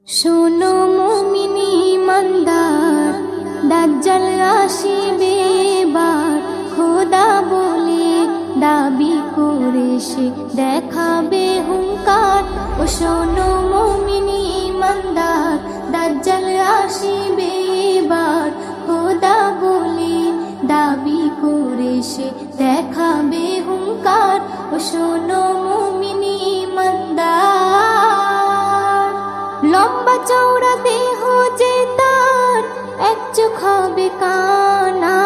শোনো মুমিনি ইমানদার, দাজ্জাল আসিবে এবার। খোদা বলে দাবি করে সে দেখাবে হুঙ্কার। ও শোনো মুমিনি ইমানদার, দাজ্জাল আসিবে এবার। খোদা বলে দাবি করে সে দেখাবে হুঙ্কার। ও শোনো মুমিনি ইমানদার, লম্বা চওড়া দেহ যে তার, এক চোখ হবে কানা।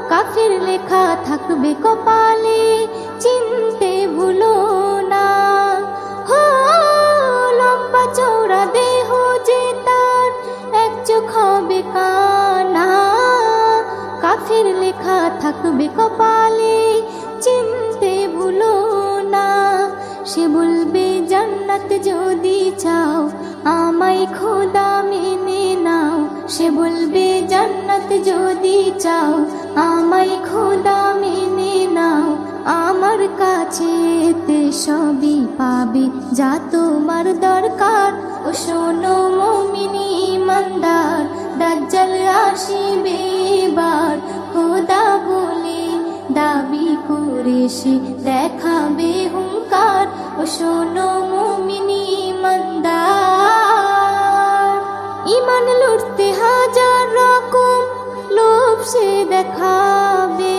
কাফের লেখা থাকবে কপালে, চিনতে ভুলো না। হো, লম্বা চওড়া দেহ যে তার, এক চোখ হবে কানা। কাফের লেখা থাকবে কপালে, চিনতে ভুলো না। সে বলবে জান্নাত যদি চাও, আমায় খোদা মেনে নাও। সে বলবে জান্নাত যদি চাও, আমায় খোদা মেনে নাও। আমার কাছে তে সবই পাবে যা তোমার দরকার। ও শোনো মুমিনি ইমানদার, দাজ্জাল আসিবে এবার। খোদা বলে দাবি করে সে দেখাবে হুঙ্কার। ও শোনো মুমিনি ইমানদার, ইমান লুটতে হাজার রকম লোভ সে দেখাবে।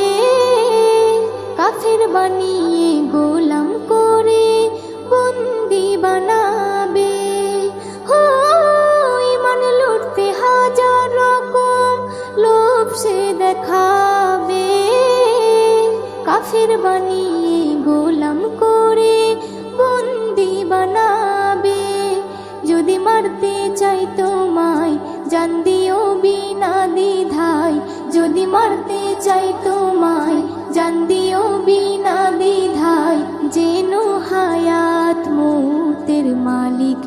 কাফের বানিয়ে গোলাম করে বন্দি বানাবে। হো, ইমান লুটতে হাজার রকম লোভ সে দেখাবে। কাফের বানিয়ে গোলাম করে বন্দি বানাবে। যদি মারতে চাই তোমায়, জান দিও বিনা দ্বিধায়। যদি মারতে চাই তোমায়, জান দিও বিনা দ্বিধায়। যেন হায়াত মৌতের মালিক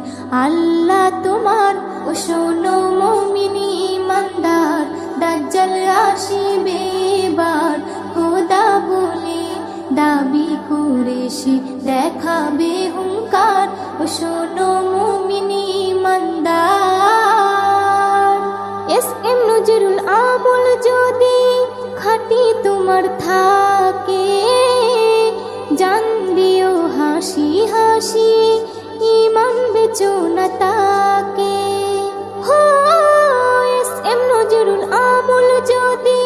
আল্লাহ তোমার। ও শোনো মুমিনি ইমানদার, দাজ্জাল আসিবে এবার। খোদা বলে দাবি করে সে দেখাবে হুঙ্কার। ও শোনো মুমিনি ইমানদার, এস.এম. নজরুল আমল যদি খাঁটি তোমার থাকে, জান দিও হাসি হাসি, ইমান বেচো না তাকে। হো, এস.এম. নজরুল আমল যদি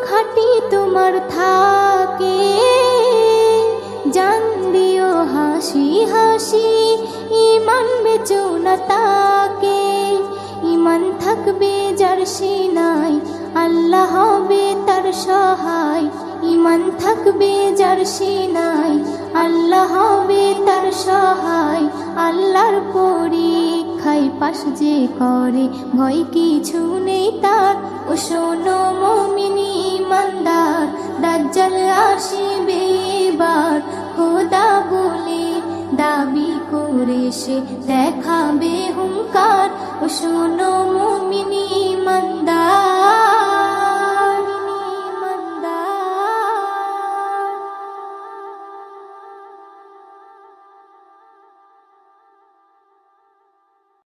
খাঁটি তোমার থাকে, জান দিও হাসি হাসি, ইমান বেচো না তাকে। ইমান থাকবে যার সিনায়, আল্লাহ হবে তার সহায়। ইমান থাকবে যার সিনায়, আল্লাহ হবে তার সহায়। আল্লাহর পরীক্ষায় পাশ যে করে, ভয় কিছু নেই তার। ও শোনো মুমিনি ইমানদার, দাজ্জাল আসিবে এবার। খোদা বলে দাবি করে সে দেখাবে হুঙ্কার। ও শোনো মুমিনি ইমানদার।